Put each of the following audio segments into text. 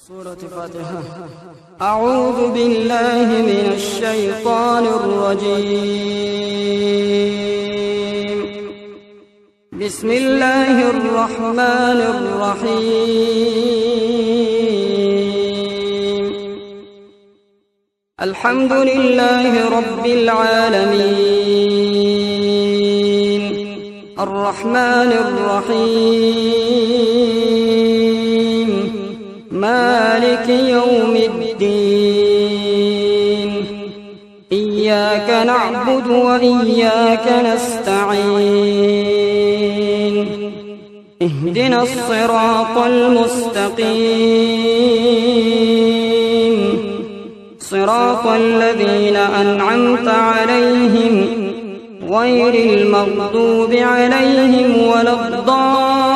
سورة فاتحة. أعوذ بالله من الشيطان الرجيم. بسم الله الرحمن الرحيم. الحمد لله رب العالمين الرحمن الرحيم مالك يوم الدين إياك نعبد وإياك نستعين اهدنا الصراط المستقيم صراط الذين أنعمت عليهم غير المغضوب عليهم ولا الضالين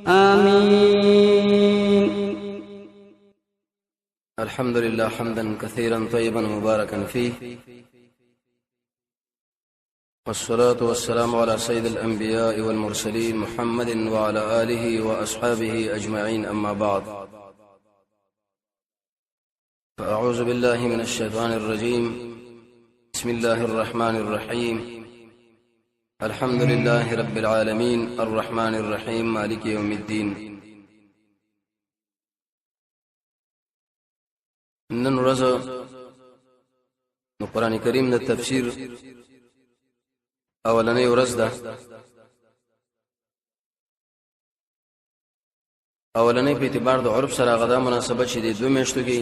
آمين. الحمد لله حمدا كثيرا طيبا مباركا فيه، والصلاة والسلام على سيد الأنبياء والمرسلين محمد وعلى آله وأصحابه أجمعين، أما بعد، فأعوذ بالله من الشيطان الرجيم. بسم الله الرحمن الرحيم. الحمد لله رب العالمين الرحمن الرحيم مالك يوم الدين. نن ورځ قرآن کریم د تفسیر اولنۍ ورځ ده. اولنۍ په اعتبار د عرب سره غدا مناسبت چې د 2 میاشتو کې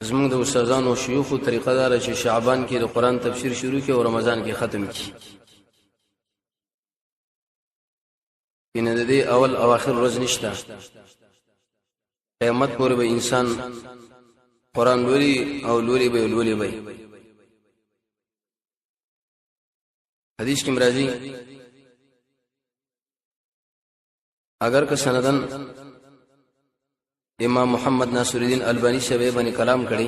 زموږ د استادانو او شيوخو طریقه دار چې شعبان کې د قرآن تفسیر شروع کې او رمضان کې ختم کی. ان د دې اول او اخر ورځ نشته. قیامت پورې به انسان قرآن لولي او لولي به حدیث کې مرাজি اگر که سندن امام محمد ناصر الدین البانی سے باندې کلام کړي،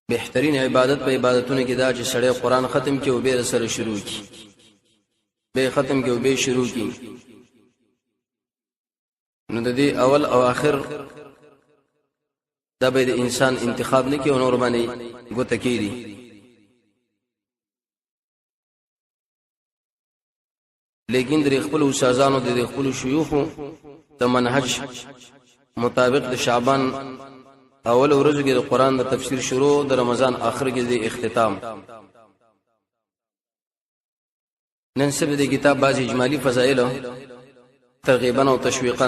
بهترین عبادت په عبادتونو کې دا چې سړی قرآن ختم کړي او به سره شروع کړي، به ختم کړي او به شروع کړي. نو د دې اول او آخر دا به د انسان انتخاب نه کوي او نور باندې ګوته کیږي. لیکن در خپل استادانو د خپل شيوخو د منهج مطابق د شعبان اول ورځ کې د قرآن د تفسیر شروع، د رمضان آخر کې د اختتام. نن سبا د کتاب بعضی اجمالی فضائل ترغیبا او تشویقا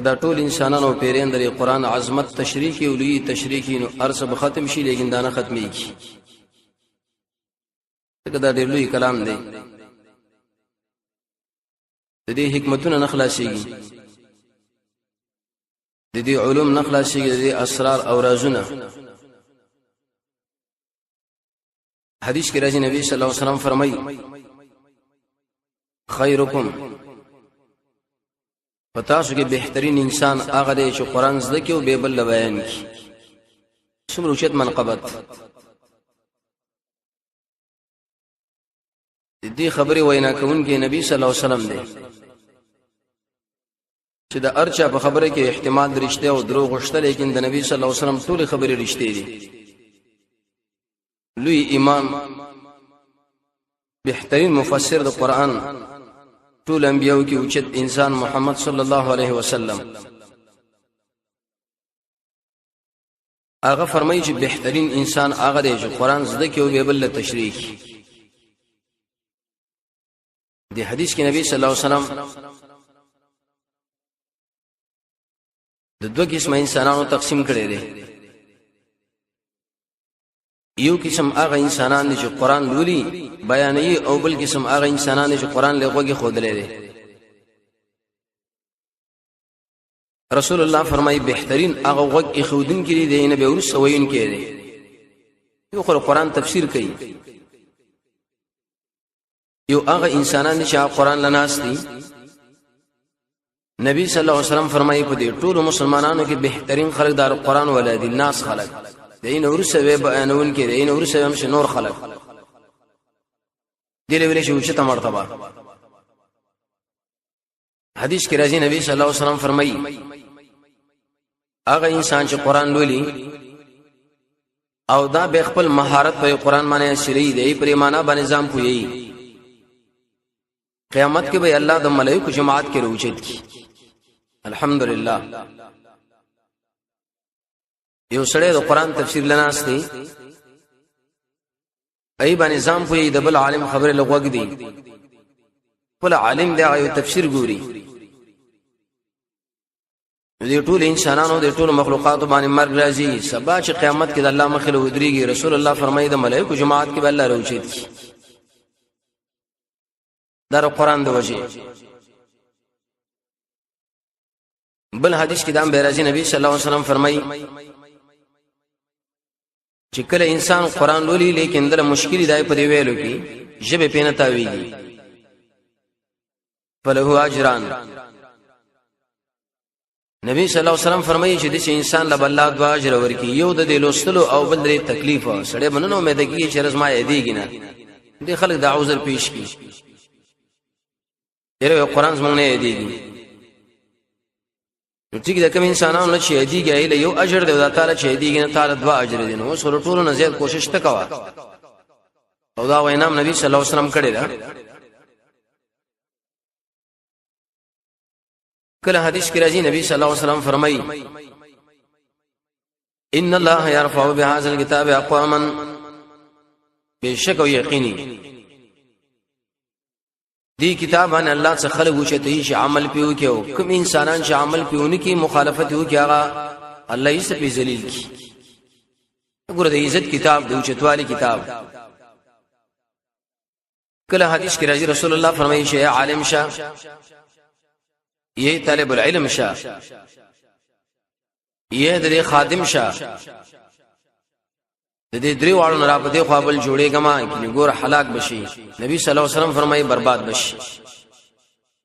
دا ټول انسانانو پیرین د قرآن عظمت تشریح او لوی تشریح نو ارسب ختم شي، لیکن دا نه ختميږي. دا ډېر لوی کلام دی، د دې حکمتونه نه خلاصيږي، د دې علوم نه خلاصيږي، د دې اسرار او رازونه. حدیث کې راځي نبی صلی الله علیه وسلم فرمایي: خیرکم، پتاسو کې بهترین انسان هغه دی چې قرآن زده کوي او به بل بیان کوي. څومره اوچت منقبت دې خبرې وینا کوونکی نبی صلی الله علیه وسلم دی چې د ارچا په خبره کې احتمال درشته او دروغ شته، لیکن د نبی صلی الله علیه وسلم ټول خبرې رښتې دي. لوی امام، بهترین مفسر د قرآن، ټول انبیاء کې اوچت انسان محمد صلی الله علیه وسلم هغه فرمایي چې بهترین انسان هغه دی چې قرآن زده کوي او به بل تشریح کوي. دی حدیث کې نبی صلی الله علیه وسلم د 2 قسم انسانانو تقسیم کړي دي. یو قسم هغه انسانان دي چې قرآن لولي بیانوي، او بل قسم هغه انسانان دي چې قرآن له غوږی خودلې دي. رسول الله فرمایي بهترین هغه غوږ خودن کړي دي نه به ورس وین کړي. یو قرآن تفسیر کوي، یو هغه انسانان چې قرآن لناس دي نبی صلی الله علیه وسلم فرمایي په دې ټول مسلمانانو کې بهترین خلق دار قرآن ولادي الناس خلق دین ورسه بیانون کې دین ورسه هم نور خلق دله ویل شي چې ته مرتبه حدیث کې راځي نبی صلی الله علیه وسلم فرمایي هغه انسان چې قرآن لولي او دا به خپل مهارت په قرآن باندې شری دی پر معنا باندې ځم پوي قیامت کې به الله د ملائکه جماعت کې روچت کی الحمدلله یو سړی د قرآن تفسیر لناستي ای باندې ځم پوي د بل عالم خبره لغوګ دی بل عالم دی او تفسیر ګوري دې ټول انسانانو دې ټول مخلوقات باندې مرګ راځي سبا چې قیامت کې د الله مخې له ودرېږي رسول الله فرمایي د ملائکه جماعت کې به الله روچت کی دا قرآن د وجه بل حدیث کې دا بیرازي نبی صلی الله علیه وسلم فرمایي چې کله انسان قرآن لولي لیکن دله مشکل دی په دی ویلو کې ژبه پینه تاویږي فله اجران نبی صلی الله علیه وسلم فرمایي چې د انسان له الله دوا اجر ورکي یو د لوستلو او بل د تکلیف سره بننو امید کیږي چې رزما یادېږي نه دي خلک د عذر پیش کی یره قرآن زموږ نه یادېږي نو ټیک د کوم انسانانو چې یادېږي ایله یو اجر دی د تعالی چې یادېږي نه تعالی دوا اجر دي نو سره ټولو نه زیات کوشش وکوا او دا وینام نبی صلی الله علیه وسلم کړی دا کله حدیث کې راځي نبی صلی الله علیه وسلم فرمایي ان الله يرفع بهذا الكتاب اقواما بشک او یقیني دی کتاب ان الله څخه خلق وشته چې عمل پیو کې کوم انسانان چې عمل پیونه کې مخالفت وکي هغه الله یې سپې ذلیل کی وګوره د عزت کتاب د اوچتوالي کتاب کله حدیث کې راځي رسول الله فرمایي چې عالم شه یہ طالب العلم شاه یہ د خادم شاه د دې درې واړو نه را پدې خوابل جوړېګما کې ګور هلاک بشي نبی صلی الله علیه وسلم فرمایي برباد بشي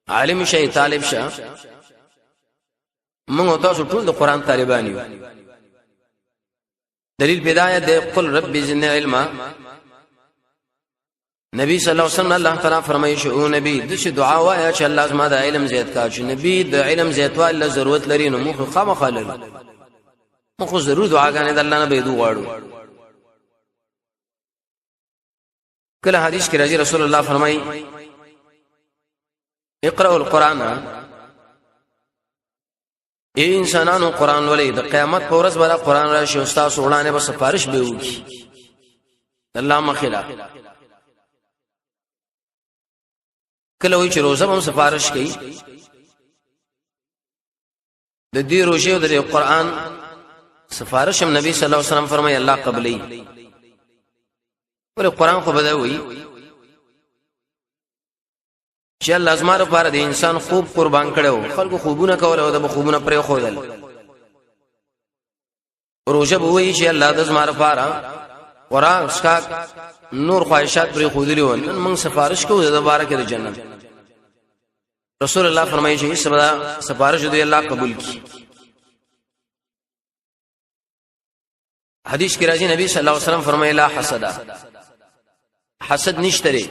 عالم شاه طالب شاه موږ تاسو ټول د قران طالبان یو دلیل بدايه د قل رب زدني علما نبی صلی الله علیه وسلم الله تعالی فرمایي شو نبی د څه دعا وایا چې الله زما د علم زیات کا چې نبی د علم زیاتوالي له ضرورت لري نو مخ خامخاله مخ ضرور دعاګانې د الله نه به دوه غواړو کله حدیث کې راځي رسول الله فرمایي اقرأوا القرآن ای انسانانو قرآن ولې د قیامت پر ورځ باندې قرآن راشي او تاسو وړاندې به سفارش به وکړي الله مخلا کله وی چې روزه هم سفارش کوي د دې روزه او د قرآن سفارش هم نبی صلی الله علیه وسلم فرمایي الله قبلي ور قرآن خو بدوي چې الله ازمار لپاره د انسان خوب قربان کړو خلکو خوبونه کول او د خوبونه پرې خودل روزه به وی چې الله د ازمار لپاره قرآن اسکا نور خواهشات پرې خودلی و نن موږ سفارش کوو د بارکه د جنت رسول الله فرمایي چې سبا سفارش دی الله قبول کی حدیث کې راځي نبی صلی الله علیه وسلم فرمایي لا حسد حسد نشته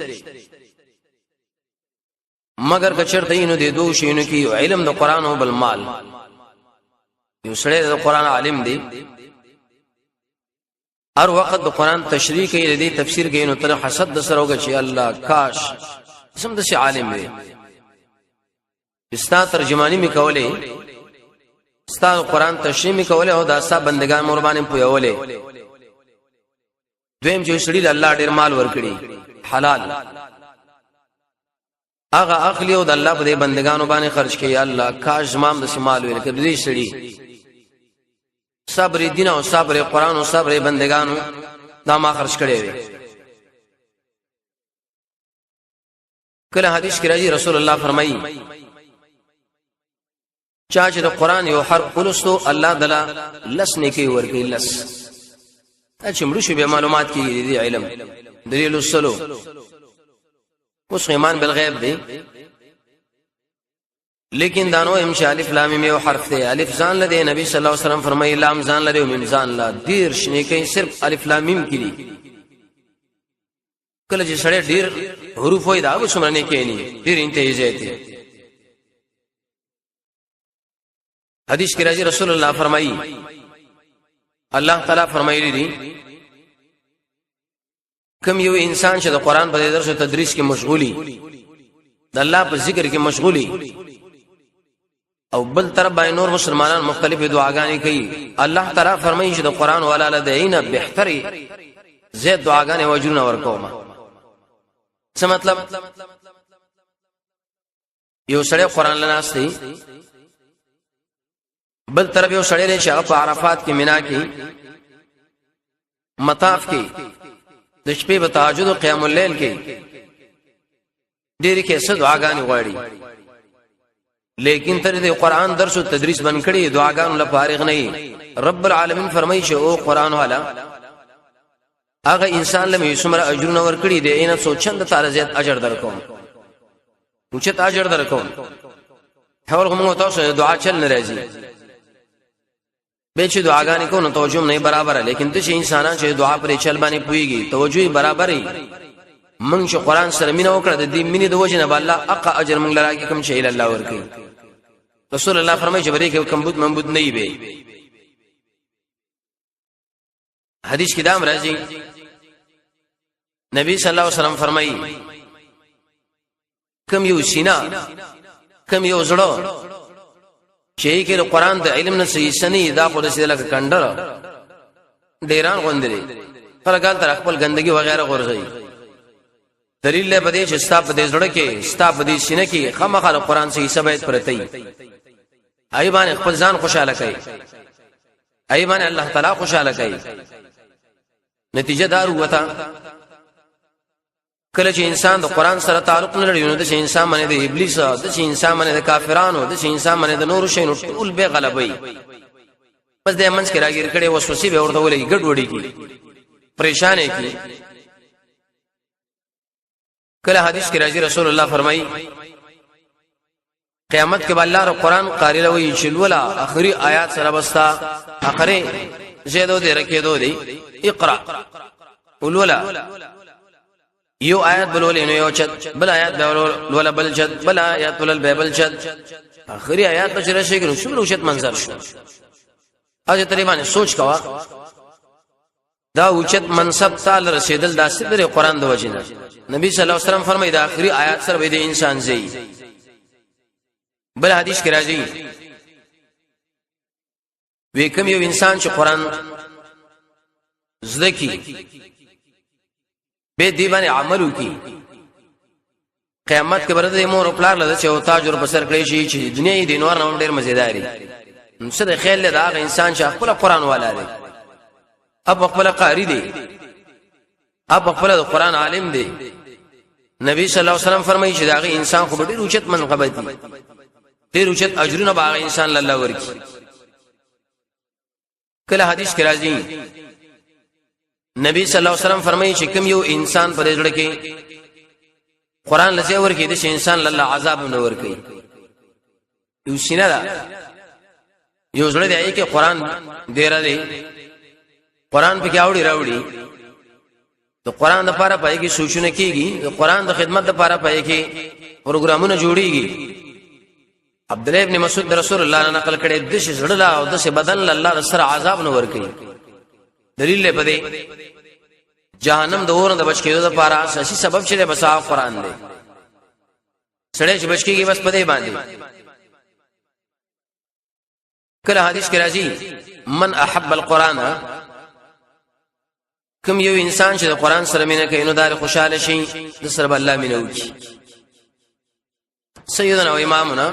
مگر کچرته اینو د دوه شینو کې علم د قران او بل مال یو سره د قران عالم دی هر وخت د قران تشریح کوي د تفسیر کوي نو تر حسد د سره وګ چې الله کاش سم د شي عالم دی استا ترجمانی می کوله استا قران تشریح می کوله او دا ستا بندگان قربان پویوله دویم چې سړي الله ډیر مال ورکړي حلال هغه اخلي او د الله په بندگانو باندې خرج کوي الله کاش زمام د شمال ویل کړي سړي صبر دین او صبر قران او صبر بندگانو دا ما خرج کړي وي کله حدیث کې راځي رسول الله فرمایي چا چې د قران یو حرف ولستو الله دلا لس نیکی ورکړي لس چې مړو شی به معلومات کې دي علم دلیل السلو اوس ایمان بالغیب دی لیکن دانو امش الف لام میم یو حرف دی. الف ځان لده نبی صلی الله علیه وسلم فرمایي لام ځان لده او میم ځان لا دیر شنه کوي صرف الف لام میم کړي. کله چې سړی ډیر حروف وای دا وسمره نه کېنی ډیر انتهایی ځای. حدیث کې راځي رسول الله فرمایي الله تعالی فرمایلی دي کوم یو انسان چې د قران په درس او تدریس کې مشغولي د الله په ذکر کې مشغولي او بل طرف باندې نور مسلمانان مختلفې دعاګانې کوي الله تعالی فرمایي چې د قران ولا لدینا بهتري زید دعاګانې وجرونه ورکوما. څه مطلب یو سړی قران لناستي بل طرف یو سړی دی چې په عرفات کې مینا کې مطاف کې د شپې په تهجد او قیام الليل کې ډېری کې څه دعاګانې غواړي لیکن تر دې قران درس او تدریس بن کړي دعاګانو لپاره نه. رب العالمین فرمایي چې او قران والا هغه انسان لمه څومره اجرونه ور کړی دی اینه سوچند تعالی زیات اجر درکوم اوچت اجر درکوم. حول کوم تاسو دعا چل نه راځي به چې دعاګانې کو نو توجه نه برابر لیکن ته چې انسانان چې دعا پر چل باندې پويږي توجه برابرې من چې قران سره مینه وکړه د دې مینه د وجه نه الله اقا اجر من لراکه کوم شی الله ورکي. رسول الله فرمایي چې بری کې کمبود منبود نه وي. حدیث کې دا راځي نبی صلی الله علیه وسلم فرمایي کوم یو سینا کوم یو زړه چې کې قرآن د علم نه صحیح سني دا خو د سیدل کندر ډیران غوندري فرګال تر خپل ګندګي وغیرہ غورځي. دلیل له بده چې ستاب د زړه کې ستاب د سینې کې خامخاله قرآن صحیح ثابت پرتای ایبان خپل ځان خوشاله کوي ایبان الله تعالی خوشاله کوي. نتیجه دار وته کله چې انسان د قران سره تعلق نه لري نو د انسان باندې د ابلیس د انسان باندې د کافرانو د انسان باندې د نور شینو ټول به غلبوي. پس د منځ کې راګیر کړي وسوسې به ورته ولې ګډوډي کی پریشانې کی. کله حدیث کې راځي رسول الله فرمایي قیامت کې الله ر قران قاری لوي چې ولا اخري آیات سره بستا اخري زیدو دې رکیدو دي اقرا ولولا یو آیات بلول نو یو چت بل آیات بلول بل چت بل آیات بلول بل چت اخري آیات بچره شي ګنو شو روشت منظر شو. اځه تقریبا سوچ کوا دا اوچت منصب تعالی رسیدل دا صدر قران د وجنه. نبی صلی الله علیه وسلم فرمایي دا اخري آیات سره به د انسان زی. بل حدیث کې راځي وی کوم یو انسان چې قران زده کی به دی باندې عمل وکي قیامت کې برته مور خپل لږ چې او تاج ور بسر کړی شي چې دنیا دې نور نوم ډیر مزیداری نصد خیال له دا انسان چې خپل قران والا دی اب خپل قاری دی اب خپل قران عالم دی. نبی صلی الله علیه وسلم فرمایي چې دا انسان خو ډیر اوچت منقبت دی ډیر اوچت اجرونه باغ انسان الله ورکی. کله حدیث کې راځي نبی صلی الله علیه وسلم فرمایي چې کوم یو انسان په دې ځړ کې قران لږه ورکی دي چې انسان الله عذاب نه ورکی. یو سینه دا یو ځړ دی چې قران ډیر دی قران په کې اوړي راوړي د قران لپاره پای کې سوچونه کیږي د قران د خدمت لپاره پای کې پروګرامونه جوړيږي. عبد الله ابن مسعود رسول الله نه نقل کړي د څه زړه او د څه بدن الله سره عذاب نه ورکړي. دلیل په دې جهنم د اور نه بچ کېدو لپاره اساسي سبب چې د بسا قران دی. سړی چې بچ کېږي بس په دې باندې. کله حدیث کې راځي من احب القرآن کوم یو انسان چې د قران سره مینه کوي نو دار خوشاله شي د سره الله مینه وکي. سیدنا او امامنا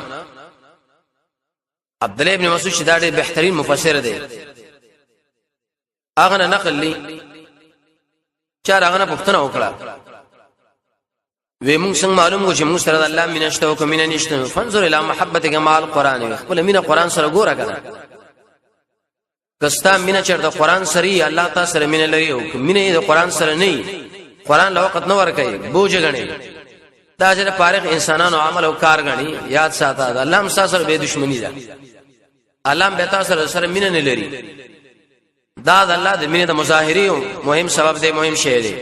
عبد الله ابن مسعود چې دا ډېر بهترین مفسر دی هغه نقل لي چار هغه پښتنه وکړه وې موږ څنګه معلومه چې موږ سره الله مینه شته او کومینه نشته. فنظر الى محبتك مع القران خپل مینه قران سره ګوره کنه کستا مینه چر د قران سره الله تعالی سره مینه لري او مینه د قران سره نه قران له وخت نه ور کوي بوج غني دا چې فارغ انسانانو عمل او کار غني یاد ساته دا الله هم سره به دښمنی ده الله به تاسو سره مینه نه لري دا د الله د مینې د مظاهري مهم سبب دی مهم شی دی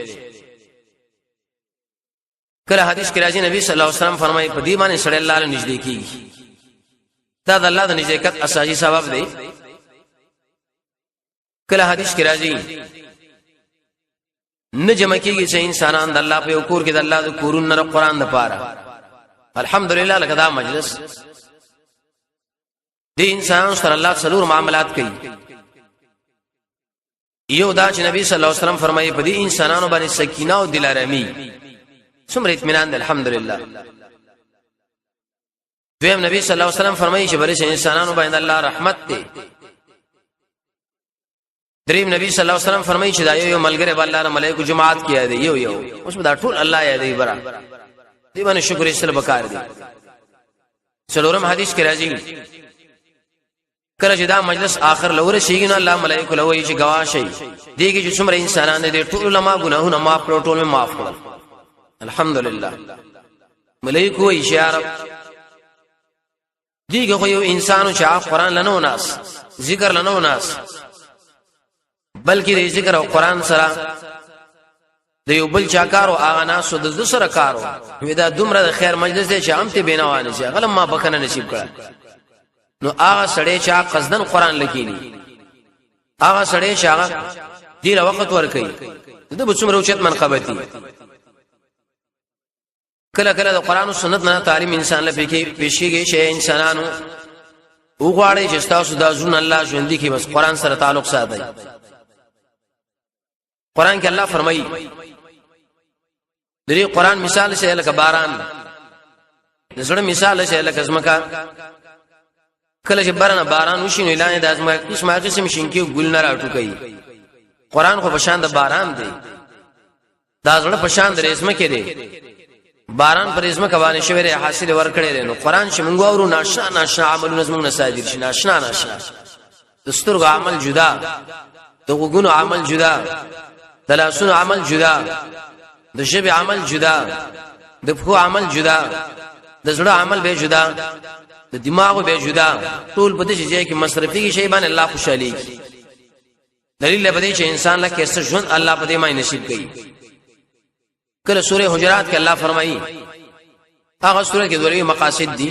کله حدیث کې راځي نبی صلی الله علیه وسلم فرمایي په دې باندې سره الله له نږدې کیږي دا د الله د نږدېکت اساسي سبب دی کله حدیث کې راځي نه جمع کیږي چې انسانان د الله په کور کې د الله د کورون نه قرآن د پاره الحمدلله لکه دا مجلس دې انسان سره الله څلور معاملات کوي یو دا چې نبی صلی الله علیه وسلم فرمایي په دې انسانانو باندې سکینه او دلارمي څومره اطمینان الحمدلله دویم نبی صلی الله علیه وسلم فرمایي چې بلې انسانانو باندې الله رحمت دی دریم نبی صلی الله علیه وسلم فرمایي چې دا یو ملګری به الله ملائکه جماعت کیه دی یو اوس دا ټول الله یې دی برا دی باندې شکر یې سره وکړ دی څلورم حدیث کې راځي کله چې دا مجلس آخر لور شي نو الله ملائکه لوي چې گواه شي دیږي چې څومره انسانان دي ټول ما ګناهونه معاف کړو ټول معاف کړو الحمدلله ملائکه اشاره دیږي خو یو انسانو چې قرآن لنو ناس ذکر لنو ناس بلکې د ذکر او قرآن سره د یو بل چاکارو اغه ناس د سره کارو دا دومره د خیر مجلس دی چې امته بینوانه شي غلم ما بکنه نصیب کړه نو هغه سړی چې قصدن قرآن لکینی هغه سړی چې هغه ډیر وخت ور کوي د به څومره اوچت منقبتي کله کله د قرآن او سنت نه تعلیم انسان لپاره کې پیشکیږي چې انسانانو وګواړي چې تاسو د ځون الله ژوند کې بس قرآن سره تعلق ساتي قرآن کې الله فرمایي دغه قرآن مثال شي لکه باران د زړه مثال شي لکه زمکا کله چې باران وشي نو اعلان د ازمه قسم شینکی ګل نه راټو کوي قرآن خو بشان د باران دی دا زړه بشان د رسمه کې دی باران پر رسمه کوي شوی ری حاصل ور کړی دی نو قرآن چې موږ اورو ناشنا عملونه زموږ نه صادر شي ناشنا دستور عمل جدا د وګونو عمل جدا د لاسونو عمل جدا د ژبې عمل جدا د پخو عمل جدا د زړه عمل به جدا د دماغ به جدا ټول په دې ځای کې مصرفي شي باندې الله خوشالي دلیل به دې چې انسان له کیسه ژوند الله په دې مای نصیب کوي کله سوره حجرات کې الله فرمایي هغه سوره کې دوی مقاصد دي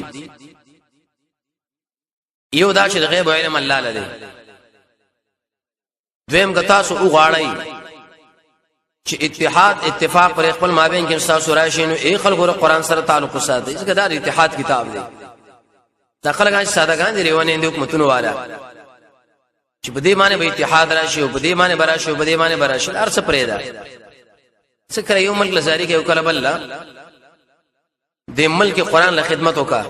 یو دا چې د غیب علم الله لري دویم کتا سو وغاړی چې اتفاق پر خپل مابین کې تاسو راشي نو ای خلکو قرآن سره تعلق ساتي ځکه دا اتحاد کتاب دی دا خلک سادهګان دي ریونه د حکومتونو والا چې په دې معنی به اتحاد راشي او په دې معنی براشي او په دې معنی براشي ارڅ پرېدا څکه یو ملک لزاری کې وکړه بل د ملک قرآن له خدمت وکا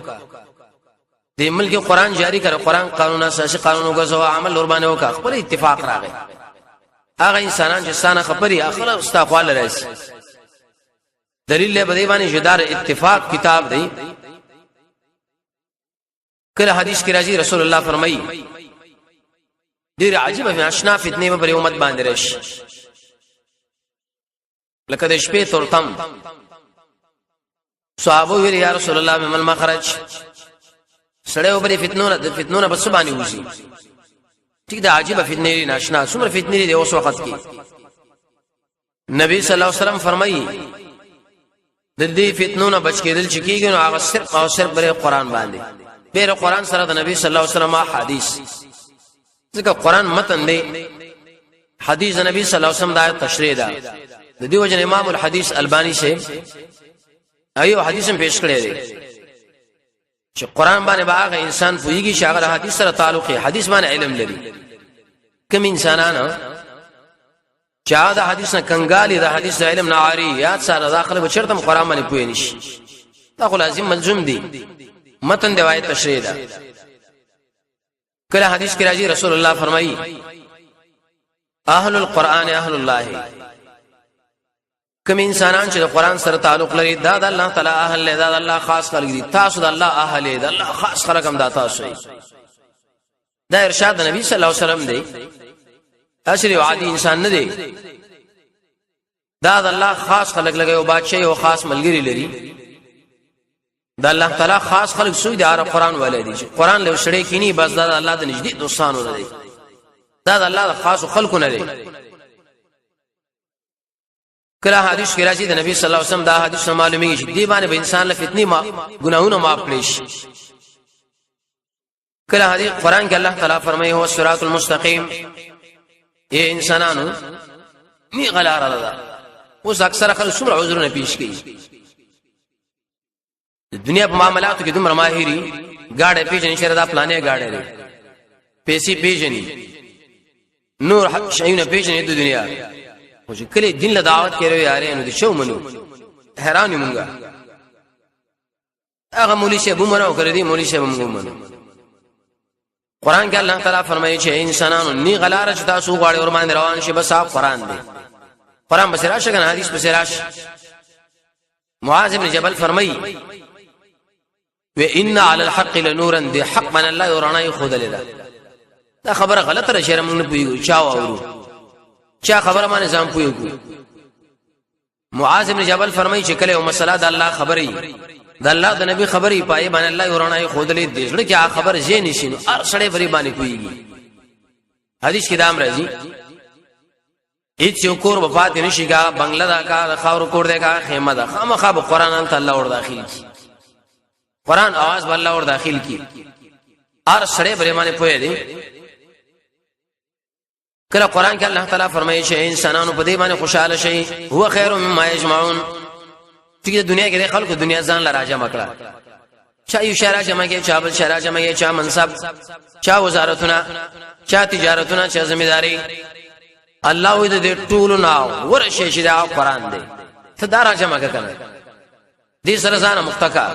د ملک قرآن جاری کړ قرآن قانون اساسي قانون وګزو عمل ور باندې وکا خپل اتفاق راغی هغه انسانان چې ستانه خبري اخر استغفال راشي دلیل له بدی باندې جدار اتفاق کتاب دی کله حدیث کې راځي رسول الله فرمایي ډیر عجیب اشنا فتنه په امت باندې راشي لکه د شپې تورتم صحابه ویل یا رسول الله مل مخرج سړیو په فتنونه بس باندې وځي ټیک دا عجیب فتنه لري ناشنا څومره فتنه لري اوس وخت کې نبی صلی الله علیه وسلم فرمایي د دې فتنونو بچ کېدل چې کېږي نو هغه صرف او صرف بر قرآن باندې بیر قرآن سره د نبی صلی الله علیه وسلم حدیث ځکه قرآن متن دی حدیث نبی صلی الله علیه وسلم دا تشریح ده د دې وجه امام الحدیث البانی سے ایو حدیث پیش کړی دی چې قرآن باندې باغ انسان پویږي چې هغه حدیث سره تعلق یې حدیث باندې علم لري کوم انسانانو چې دا حدیث نه کنګالي دا حدیث علم نه عاری یاد سره داخله بچرته قرآن باندې پوی نشي دا خو لازم ملزوم دی متن دی وایي تشریح ده کله حدیث کې راځي رسول الله فرمایي اهل القرآن اهل الله کوم انسانان چې د قرآن سره تعلق لري دا د الله تعالی اهل له دا د الله خاص خلق دي تاسو د الله اهل د الله خاص خلق هم دا تاسو دا ارشاد نبی صلی الله علیه وسلم دی اشری عادي انسان نه دی دا د الله خاص خلق لګي او بادشاہ او خاص ملګری لري د الله تعالی خاص خلق سوی د قرآن ولادي قرآن له شړې کینی بس د الله د نږدې دوستانو نه دي دا د الله خاص خلق نه دي کله حدیث کې راځي د نبی صلی الله علیه وسلم دا حدیث معلومیږي چې دی باندې به انسان له فتنې ما ګناهونه معاف کړي شي کله حدیث قرآن کې الله تعالی فرمایي هو الصراط المستقیم اے انسانانو نی غلار الله اوس اکثر خلک څومره عذرونه پیش کوي د دنیا په معاملاتو کې دومره ماهری گاډه پیژنې شره دا پلانې گاډه لري پیسې پیژنې نور شایونه پیژنې د دنیا او چې کله دین له دعوت کړو یارې نو د شو منو حیران مونږه هغه مولوی شه بمنو کړی دی مولوی شه بمنو قرآن کې الله تعالی فرمایي چې انسانانو نی غلار چې تاسو غواړئ ور باندې روان شي بس اپ قرآن دی قرآن بس راشه کنه حدیث بس راشه معاذ بن جبل فرمایي و ان علی الحق لنورا دی حق من الله ورانه خود لیدا دا خبره غلطه را شرم نه پویو چا وورو چا خبره ما نظام پویو معاذ بن جبل فرمایي چې کله یو مسله د الله خبري د الله د نبی خبري پای باندې الله ورانه خود لید دې چې خبر زه نشینو ار سړی بری باندې کوي حدیث کې دام راځي هیڅ یو کور وفات نشي کا بنگلا دا کا خاور کور دے کا خیمه دا خامخا به قران الله اور داخل کی قران आवाज الله اور داخل کی ار سړی بری باندې پوي دي کله قران کې الله تعالی فرمایي چې انسانانو په دې باندې خوشاله شي هو خیر مما یجمعون چې دنیا کې خلکو دنیا ځان لا راځه مکړه چا یو شهر جمع کې چا بل شهر جمع کې چا منصب چا وزارتونه چا تجارتونه چا ځمېداري الله دې ټول نو ورشه چې دا قران دی ته دا راځه مکه کنه دې سره ځان مختکا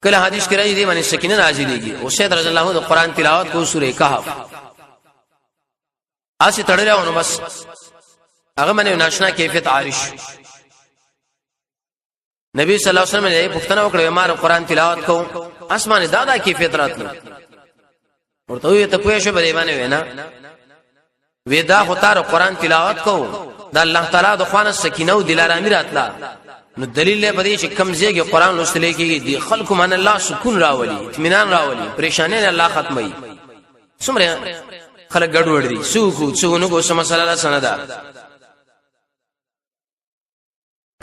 کله حدیث کې راځي دې باندې سکینه نازلېږي او سید رضی الله عنه قران تلاوت کو سورې کهف اسی تړلېونه بس هغه باندې ناشنا کیفیت عارش نبی صلی الله علیه وسلم یې پښتنه وکړه ما قرآن تلاوت کو اسمانه دادا کیفیت راتلو ورته وي ته پوه شو به باندې وینا ودا هوتار قرآن تلاوت کو د الله تعالی د خوانه سکینه او دلارامي راتلا نو دلیل له بده چې کمزېږي قرآن لوستل کېږي دی خلکو من الله سکون راولي اطمینان راولي پریشانی الله ختمي څومره خلک ګډوډ دي سوکو څونو کو سم مسله سندا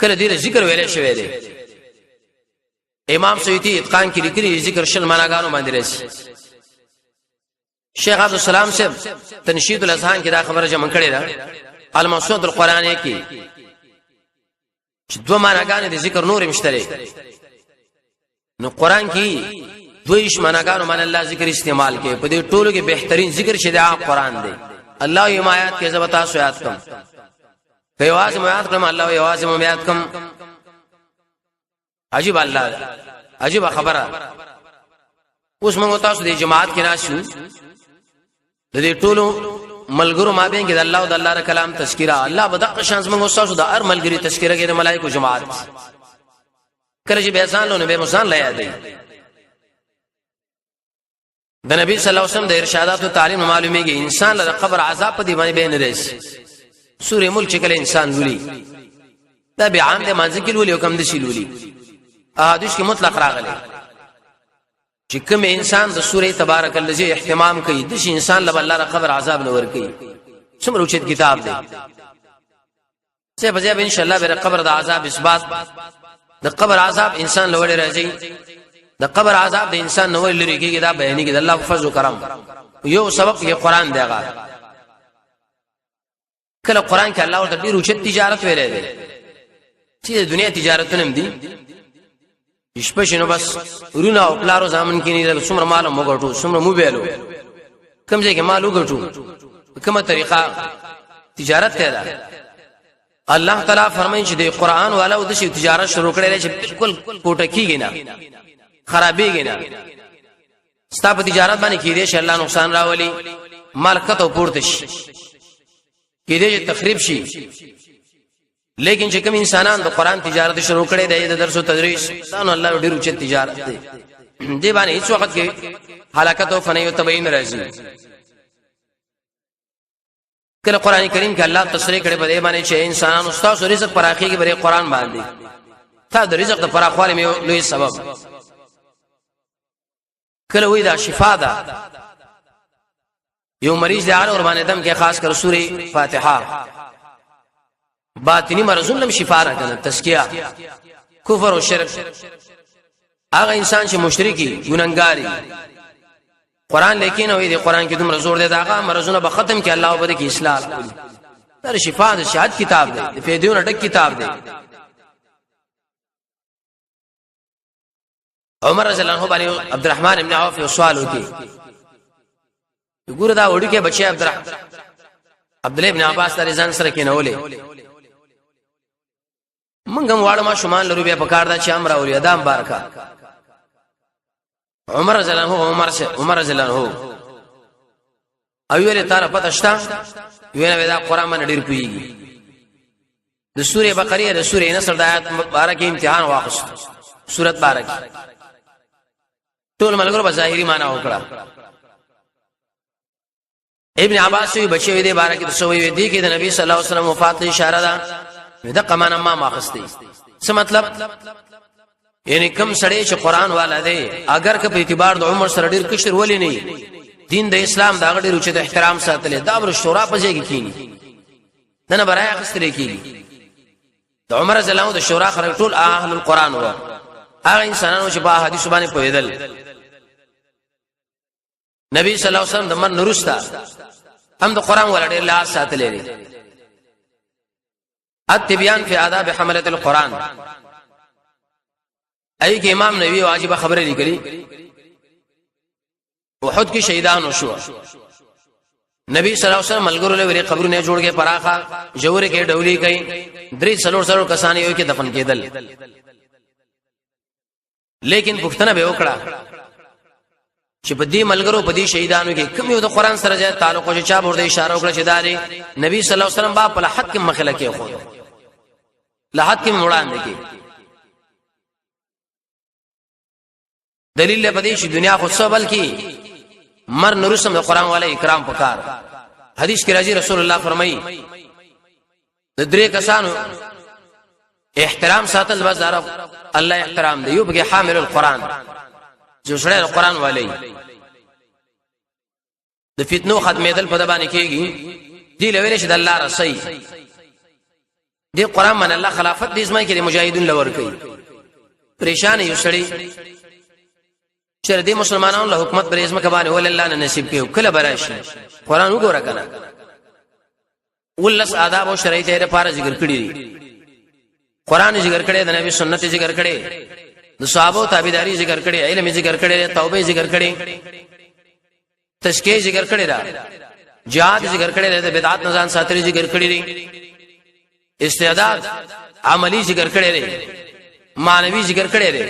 کله دې ذکر ویلې شوی دی امام سیوطی اتقان کې لیکلي ذکر شل معناګانو باندې راشي شیخ عبد السلام صاحب تنشید الاذهان کې دا خبره جمع کړې ده المقصود القرآن کې چې دوه معناګانې د ذکر نور مشترک نو قرآن کې دویش معناګانو باندې الله ذکر استعمال کې په دې ټولو کې بهترین ذکر شدا قرآن دی الله یې آیات کې زبتا سویات کم یواز میات کم الله یواز میات کم عجیب الله عجیب خبره اوس موږ تاسو د جماعت کې ناشو د دې ټولو ملګرو مابین کې د الله او د الله کلام تذکرہ الله بدق شانس موږ تاسو د هر ملګری تذکرہ کې د ملائکه جماعت کله چې به ځان له به مسان لا یادې د نبی صلی الله علیه وسلم د ارشادات او تعلیم معلومیږي انسان له قبر عذاب په دی باندې به نه راشي سورې ملک کله انسان ولي دا به عام د مانځ کې ولي حکم د شي ولي احادیث کې مطلق راغلي چې کوم انسان د سورې تبارک الذی اهتمام کوي د شي انسان له الله قبر عذاب نه ور کوي څومره اوچت کتاب دی څه په ځای ان شاء الله به قبر د عذاب اثبات د قبر عذاب انسان لوړ راځي د قبر عذاب د انسان نو لري کېږي دا بیان کې د الله فضل او کرم یو سبق یې قران دی هغه کله قران کې الله ورته ډیر اوچت تجارت ویلې ده چې د دنیا تجارتونه هم دي شپشنو بس ورونه او پلارو ځامن کې نه څومره مال موګټو څومره موبایلو کوم ځای کې مال وګټو کومه طریقه تجارت ته ده الله تعالی فرمایي چې د قران والا او د شی تجارت شروع کړي چې بالکل کوټه کیږي نه خرابېږي نه ستاسو تجارت باندې کېږي چې الله نقصان راولي مال کته پورته شي کېږي تخریب شي لیکن چې کوم انسانان د قران تجارت شروع کړي د درس او تدریس دا الله ډیرو چې تجارت دی دی باندې هیڅ وخت کې هلاکت او فنی او تبعین راځي کله قران کریم کې الله تصریح کړي په دې باندې چې انسانانو استاد رزق پراخي کې بری قران باندې تا د رزق د پراخوالي مې لوی سبب. کله وې دا شفا ده یو مریض دی هغه ور باندې دم کې خاص کر سورې فاتحه باطنی مرزون لم شفا راکنه تزکیه کفر او شرک. هغه انسان چې مشرکی ګناګاری قران لیکن او دې قران کې دومره زور دی دا هغه مرزونه به ختم کې الله وبده کې اصلاح کوي. دا شفا د شهادت کتاب دی د فیدیو ډک کتاب دی. عمر رضی الله عنه باندې عبدالرحمن ابن عوف یو سوال وکي ګوره دا وړي کې بچي عبد الله ابن عباس د رضان سره کې نه ولې منګم واړه ما شومان لرو بیا پکار دا چې امر اوري ادم بارکا. عمر رضی الله عنه عمر رضی الله عنه اویل تعالی پته شتا وینه دا قران باندې ډیر پیږي د سوره بقره د سوره نصر د آیات مبارکه امتحان واخست سورۃ بارکه ټول ملګرو په ظاهري معنا وکړه. ابن عباس وی بچي دې بارکه د سوې دې کې د نبی صلی الله علیه وسلم وفات اشاره ده دا قمانه ما ماخستي. څه مطلب یعنی کم سړی چې قران والا دی اگر که په اعتبار د عمر سره ډیر کشر ولې نه دین د اسلام دا غړي چې د احترام ساتل دا بر شورا پځيږي کینی نه برای اخستل کیږي. د عمر رضی الله عنه د شورا خلک ټول اهل القران و هغه انسانانو چې په حدیث باندې پوهیدل. نبی صلی الله علیه وسلم د من نورستا هم د قران ولا ډیر لا ساتل لري. التبيان في آداب حملة القرآن ای کې امام نووي واجب خبره لیکلي احد کې شهیدانو شو نبی صلی الله علیه وسلم ملګرو له وری قبرونه جوړ کې پراخه جوړه کې ډولي کوي درې څلور کسان یو کې دفن کېدل. لیکن پښتنه به وکړه چې په دې ملګرو په دې شهیدانو کې کوم یو د قران سره ځای تعلق او چا ورته اشاره وکړه چې داري نبی صلی الله علیه وسلم با په حق کې مخله کې خو لحد کې وړاندې کې دلیل په دې چې دنیا خو څه بلکې مر نورسم د قران والا اکرام پکار. حدیث کې راځي رسول الله فرمایي د درې کسانو احترام ساتل بازار الله احترام دی. یو بګي حامل القران جو سره القران والی د فتنو ختمېدل په د باندې کېږي دی لویل چې د الله رسي دی قران من الله خلافت دې اسمه کې مجاهدون لور کوي پریشان یو سړی چې د مسلمانانو له حکومت پر اسمه کبانه ول الله نه نصیب کړي کله براشي قران وګوره کنه ولس آداب او شرایط یې لپاره ذکر کړی قران ذکر کړي د نبی سنت ذکر کړي د صحابه تابعداري ذکر کړي علم ذکر کړي توبه ذکر کړي تشکیه ذکر کړي دا jihad ذکر کړي د بدعت نزان ساتري ذکر کړي استعداد عملی ذکر کړي دي مانوي ذکر کړي دي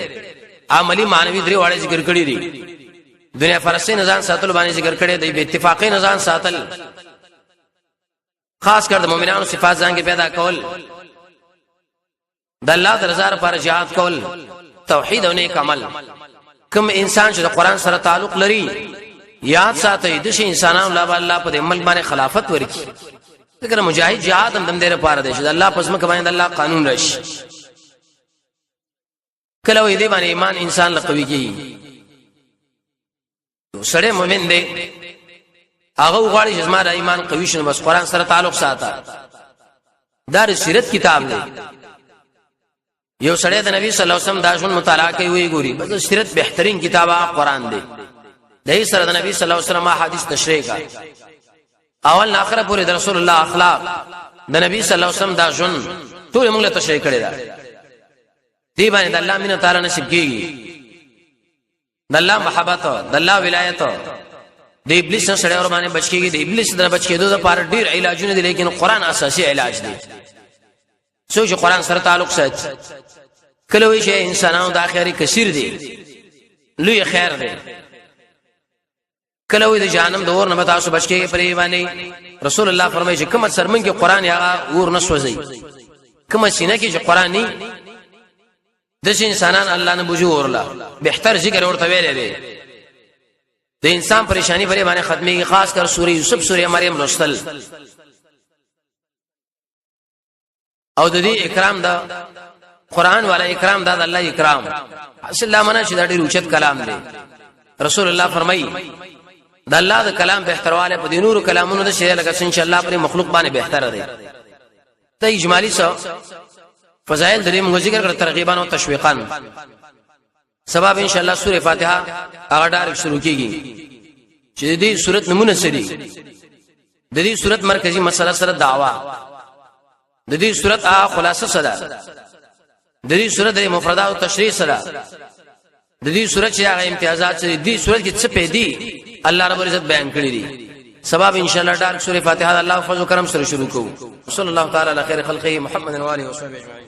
عملی مانوي درې واړه ذکر کړي دي دنیا فرسي نزان ساتل باندې ذکر کړي دي به اتفاقي نزان ساتل خاص کر د مؤمنانو صفات ځان کې پیدا کول د الله درزار پر jihad کول توحید او نیک عمل. کوم انسان چې د قران سره تعلق لري یاد ساتي د شي انسانانو لا الله په عمل باندې خلافت ورکي. ذکر مجاهد jihad هم دمره پاره دي چې الله پسمه باندې الله قانون راشي. کله وې دې باندې ایمان انسان لقوي کی سره مؤمن دی هغه غواړي چې زما د ایمان قوي شنه بس قران سره تعلق ساته. دا سیرت کتاب دی. یو سړی د نبی صلی الله علیه وسلم دا شون مطالعه کوي وی ګوري بس سیرت بهترین کتابه قران دی. دای سره د نبی صلی الله علیه وسلم احادیث تشریح کا اول اخره پورې د رسول الله اخلاق د نبی صلی الله علیه وسلم دا شون ټول موږ له تشریح کړی دا دی باندې د الله مینه تعالی نصیب کیږي د الله محبت د الله ولایت د ابلیس سره اور باندې بچ کیږي د ابلیس سره بچ کېدو لپاره ډیر علاجونه دي لیکن قران اساسي علاج دی. سوچ قران سره تعلق ساتي کله وی شي انسانانو د اخري کثیر دي لوی خیر دی. کله وی د جهنم د اور نه تاسو بچ کېږي پرې باندې رسول الله فرمایي چې کوم سرمن کې قران یا اور نه سوځي کوم سینه کې چې قران نه د انسانان الله نه بوجو ورلا بهتر ذکر ورته ویلې دی. د انسان پریشانی پرې باندې ختمي خاص کر سورې یوسف سورې مریم لوستل او د دې اکرام دا قران والا اکرام دا الله اکرام اصل الله منا چې دا ډیر اوچت کلام دی رسول الله فرمایي د الله د کلام به احترواله په نور کلامونو د شی لکه ان شاء الله پر مخلوق باندې بهتر دی ته اجمالی څه فضائل درې موږ ذکر کړ ترغیبان او تشویقان سبب ان شاء الله سوره فاتحه هغه ډایرکټ شروع کیږي چې دې سورۃ نمونه سری د دې سورۃ مرکزی مسله سره دعوا د دې سورۃ خلاصه سره د دې سورۃ د مفردات او تشریح سره د دې سورۃ چې هغه امتیازات سره دې سورۃ کې څه پیدي الله رب العزت بیان کړی دي سبب ان شاء الله ډایرکټ سوره فاتحه الله فضل و کرم سره شروع کوو صلی الله تعالی علی خیر خلقه محمد و علیه و صحبه اجمعین